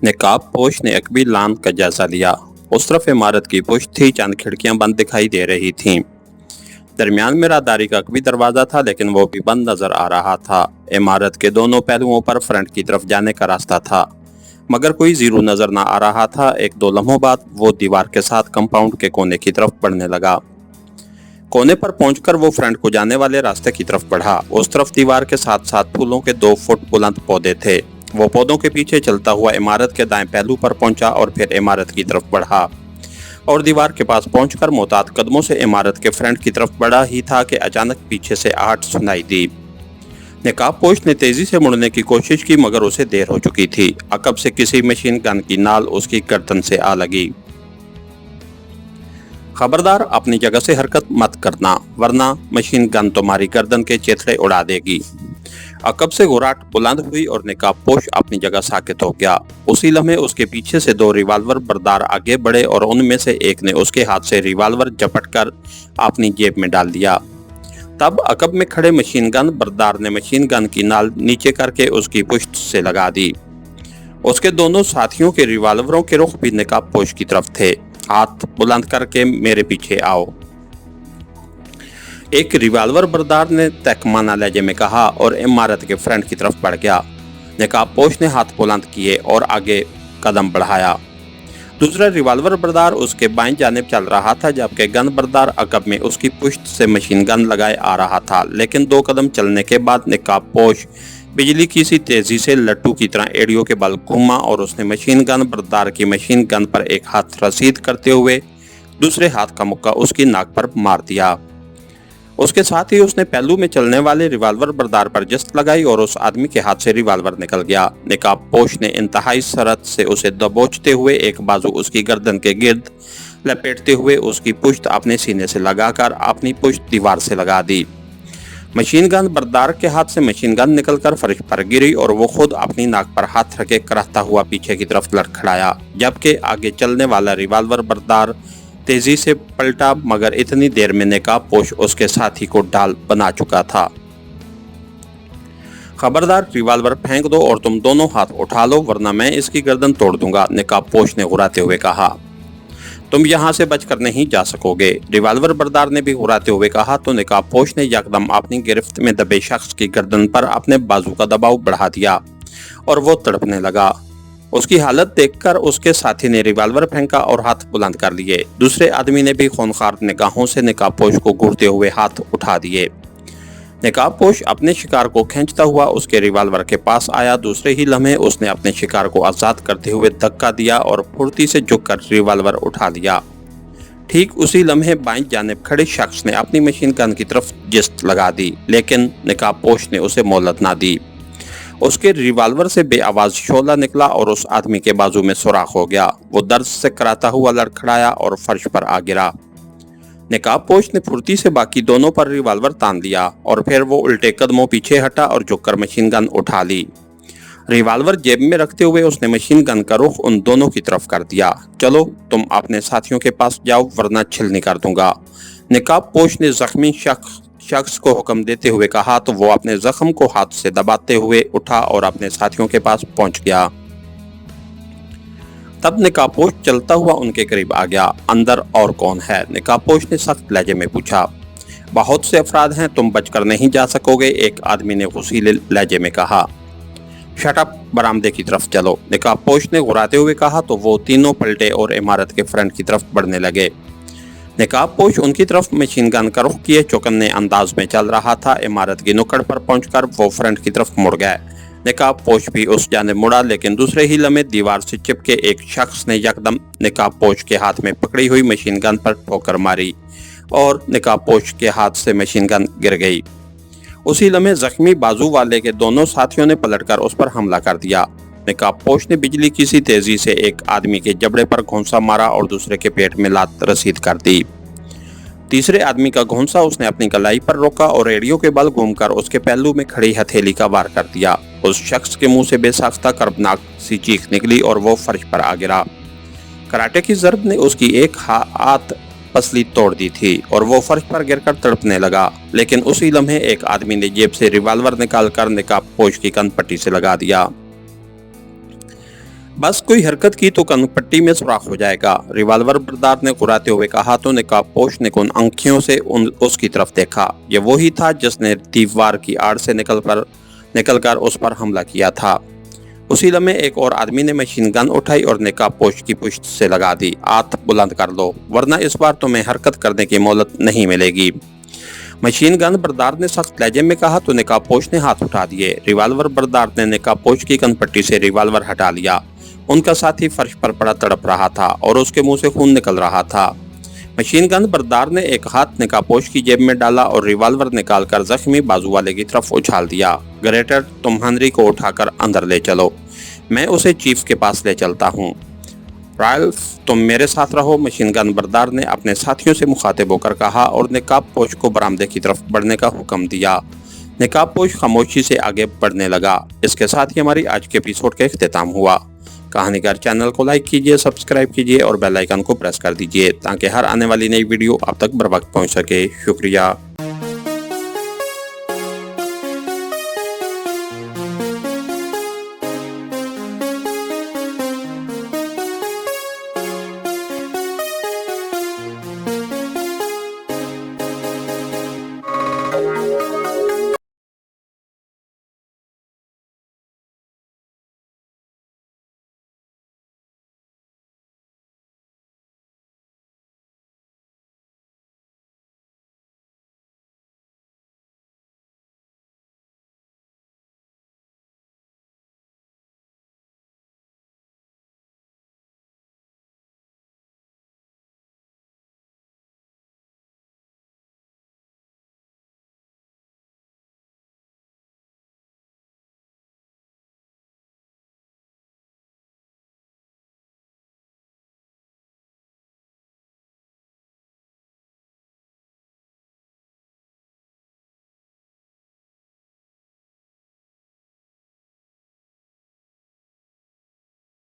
नकाब पोश ने अकबी लान का जायजा लिया। उस तरफ इमारत की पुश्त थी, चंद खिड़कियां बंद दिखाई दे रही थीं। दरमियान में राहदारी का अकबी दरवाजा था, लेकिन वो भी बंद नजर आ रहा था। इमारत के दोनों पहलुओं पर फ्रंट की तरफ जाने का रास्ता था, मगर कोई जीरो नजर न आ रहा था। एक दो लम्हों बाद वो दीवार के साथ कंपाउंड के कोने की तरफ बढ़ने लगा। कोने पर पहुंचकर वो फ्रंट को जाने वाले रास्ते की तरफ बढ़ा। उस तरफ दीवार के साथ साथ फूलों के 2 फुट बुलंद पौधे थे। वो पौधों के पीछे चलता हुआ इमारत के दाएं पहलू पर पहुंचा और फिर इमारत की तरफ बढ़ा और दीवार के पास पहुंचकर मोहतात कदमों से इमारत के फ्रंट की तरफ बढ़ा ही था कि अचानक पीछे से आहट सुनाई दी। नकाबपोश ने तेजी से मुड़ने की कोशिश की, मगर उसे देर हो चुकी थी। अकब से किसी मशीन गन की नाल उसकी गर्दन से आ लगी। खबरदार, अपनी जगह से हरकत मत करना, वरना मशीन गन तुम्हारी गर्दन के चेथड़े उड़ा देगी। अकब से गुर्राहट बुलंद हुई और नकाबपोश अपनी जगह साकित हो गया। उसी लम्हे उसके पीछे से 2 रिवाल्वर बरदार आगे बढ़े और उनमें से एक ने उसके हाथ से रिवाल्वर झपटकर अपनी जेब में डाल दिया। तब अकब में खड़े मशीन गन बरदार ने मशीन गन की नाल नीचे करके उसकी पुश्त से लगा दी। उसके दोनों साथियों के रिवाल्वरों के रुख भी नकाबपोश की तरफ थे। हाथ बुलंद करके मेरे पीछे आओ, एक रिवाल्वर बरदार ने तहकमाना लहजे में कहा और इमारत के फ्रंट की तरफ बढ़ गया। नकाबपोश ने हाथ बुलंद किए और आगे कदम बढ़ाया। दूसरा रिवाल्वर बरदार उसके बाईं जानिब चल रहा था, जबकि गन बरदार अकब में उसकी पुश्त से मशीन गन लगाए आ रहा था। लेकिन 2 कदम चलने के बाद नकाबपोश बिजली की सी तेजी से लट्टू की तरह एड़ियों के बल घूमा और उसने मशीन गन बरदार की मशीन गन पर एक हाथ रसीद करते हुए दूसरे हाथ का मुक्का उसकी नाक पर मार दिया। उसके साथ ही उसने पहलू में चलने वाले रिवाल्वर बरदार पर जस्त लगाई और उस आदमी के हाथ से रिवाल्वर निकल गया। नकाबपोश ने इंतहाई सरत से उसे दबोचते हुए एक बाजू उसकी गर्दन के गिर्द लपेटते हुए उसकी पुश्त अपने सीने से लगाकर अपनी पुश्त दीवार से लगा दी। मशीन गन बरदार के हाथ से मशीन गन निकलकर फर्श पर गिरी और वो खुद अपनी नाक पर हाथ रखे कराहता हुआ पीछे की तरफ लड़खड़ाया, जबकि आगे चलने वाला रिवाल्वर बरदार तेजी से पलटा, मगर इतनी देर में नकाबपोश उसके साथी को ढाल बना चुका था। खबरदार, रिवाल्वर फेंक दो और तुम दोनों हाथ उठा लो, वरना मैं इसकी गर्दन तोड़ दूंगा, नकाबपोश ने घुराते हुए कहा। तुम यहाँ से बचकर नहीं जा सकोगे, रिवाल्वर बरदार ने भी घुराते हुए कहा। तो नकाबपोश ने यकदम अपनी गिरफ्त में दबे शख्स की गर्दन पर अपने बाजू का दबाव बढ़ा दिया और वो तड़पने लगा। उसकी हालत देखकर उसके साथी ने रिवाल्वर फेंका और हाथ बुलंद कर लिए। दूसरे आदमी ने भी खूनखार निगाहों से नकाबपोश को घूरते हुए हाथ उठा दिए। नकाबपोश अपने शिकार को खींचता हुआ उसके रिवाल्वर के पास आया। दूसरे ही लम्हे उसने अपने शिकार को आजाद करते हुए धक्का दिया और फुर्ती से झुककर रिवाल्वर उठा लिया। ठीक उसी लम्हे बाईं जानिब खड़े शख्स ने अपनी मशीन गन की तरफ जिस्त लगा दी, लेकिन नकाबपोश ने उसे मोहलत ना दी। उसके रिवाल्वर से बेआवाज शोला निकला और उस आदमी के बाजू में सुराख हो गया। वो दर्द से कराता हुआ लड़खड़ाया और फर्श पर आ गिरा। नकाबपोश ने फुर्ती से बाकी दोनों पर रिवाल्वर तान दिया और फिर वो उल्टे कदमों पीछे हटा और झुककर मशीन गन उठा ली। रिवाल्वर जेब में रखते हुए उसने मशीन गन का रुख उन दोनों की तरफ कर दिया। चलो, तुम अपने साथियों के पास जाओ, वरना छिलनी कर दूंगा, नकाबपोश ने जख्मी शख्स को हुक्म देते हुए कहा। तो वो अपने जख्म को हाथ से दबाते हुए उठा और अपने साथियों के पास पहुंच गया। तब नकाबपोश चलता हुआ उनके करीब आ गया। अंदर और कौन है? नकाबपोश ने सख्त लहजे में पूछा। बहुत से अफराद हैं, तुम बचकर नहीं जा सकोगे, एक आदमी ने गुस्सीले लहजे में कहा। शट अप, बरामदे की तरफ चलो, नकाबपोश ने घुराते हुए कहा। तो वो तीनों पलटे और इमारत के फ्रंट की तरफ बढ़ने लगे। नकाबपोश उनकी तरफ मशीन गन का रुख किए चौकन्ने अंदाज में चल रहा था। इमारत की नुक्कड़ पर पहुंचकर वो फ्रंट की तरफ मुड़ गए। नकाबपोश भी उस जानिब मुड़ा, लेकिन दूसरे ही लम्हे दीवार से चिपके एक शख्स ने यकदम नकाबपोश के हाथ में पकड़ी हुई मशीन गन पर ठोकर मारी और नकाबपोश के हाथ से मशीन गन गिर गई। उसी लम्हे जख्मी बाजू वाले के दोनों साथियों ने पलटकर उस पर हमला कर दिया। नकाबपोश ने बिजली की सी तेजी से एक आदमी के जबड़े पर घोंसा मारा और दूसरे के पेट में लात रसीद कर दी। तीसरे आदमी का घोंसा उसने अपनी कलाई पर रोका और एड़ियों के बल घूमकर उसके पहलू में खड़ी हथेली का वार कर दिया। उस शख्स के मुंह से बेसाख्ता कर्बनाक सी चीख निकली और वो फर्श पर आ गिरा। कराटे की ज़रब ने उसकी एक हाथ पसली तोड़ दी थी और वो फर्श पर गिरकर तड़पने लगा। लेकिन उसी लम्हे एक आदमी ने जेब से रिवाल्वर निकालकर नकाबपोश की कनपट्टी से लगा दिया। बस कोई हरकत की तो कनपट्टी में सुराख हो जाएगा, रिवाल्वर बरदार ने घुराते हुए कहा तो नकाबपोश ने उन आंखियों से उसकी तरफ देखा। ये वही था जिसने दीवार की आड़ से निकलकर उस पर हमला किया था। उसी लम्हे एक और आदमी ने मशीन गन उठाई और नकाबपोश की पुश्त से लगा दी। हाथ बुलंद कर लो, वरना इस बार तुम्हें हरकत करने की मोहलत नहीं मिलेगी। मशीन गन बरदार ने सख्त लहजे में कहा तो नकाबपोश ने हाथ उठा दिए। रिवाल्वर बरदार ने नकाबपोश की कनपट्टी से रिवाल्वर हटा लिया। उनका साथी फर्श पर पड़ा तड़प रहा था और उसके मुंह से खून निकल रहा था। मशीन गन बरदार ने एक हाथ नकाबपोश की जेब में डाला और रिवाल्वर निकालकर जख्मी बाजू वाले की तरफ उछाल दिया। ग्रेटर, तुम हेनरी को उठाकर अंदर ले चलो, मैं उसे चीफ के पास ले चलता हूँ। राल्फ, तुम मेरे साथ रहो, मशीन गन बरदार ने अपने साथियों से मुखातिब होकर कहा और नकाबपोश को बरामदे की तरफ बढ़ने का हुक्म दिया। नकाबपोश खामोशी से आगे बढ़ने लगा। इसके साथ ही हमारी आज के एपिसोड का इख्तिताम हुआ। कहानीकार चैनल को लाइक कीजिए, सब्सक्राइब कीजिए और बेल आइकन को प्रेस कर दीजिए ताकि हर आने वाली नई वीडियो आप तक बर वक्त पहुंच सके। शुक्रिया।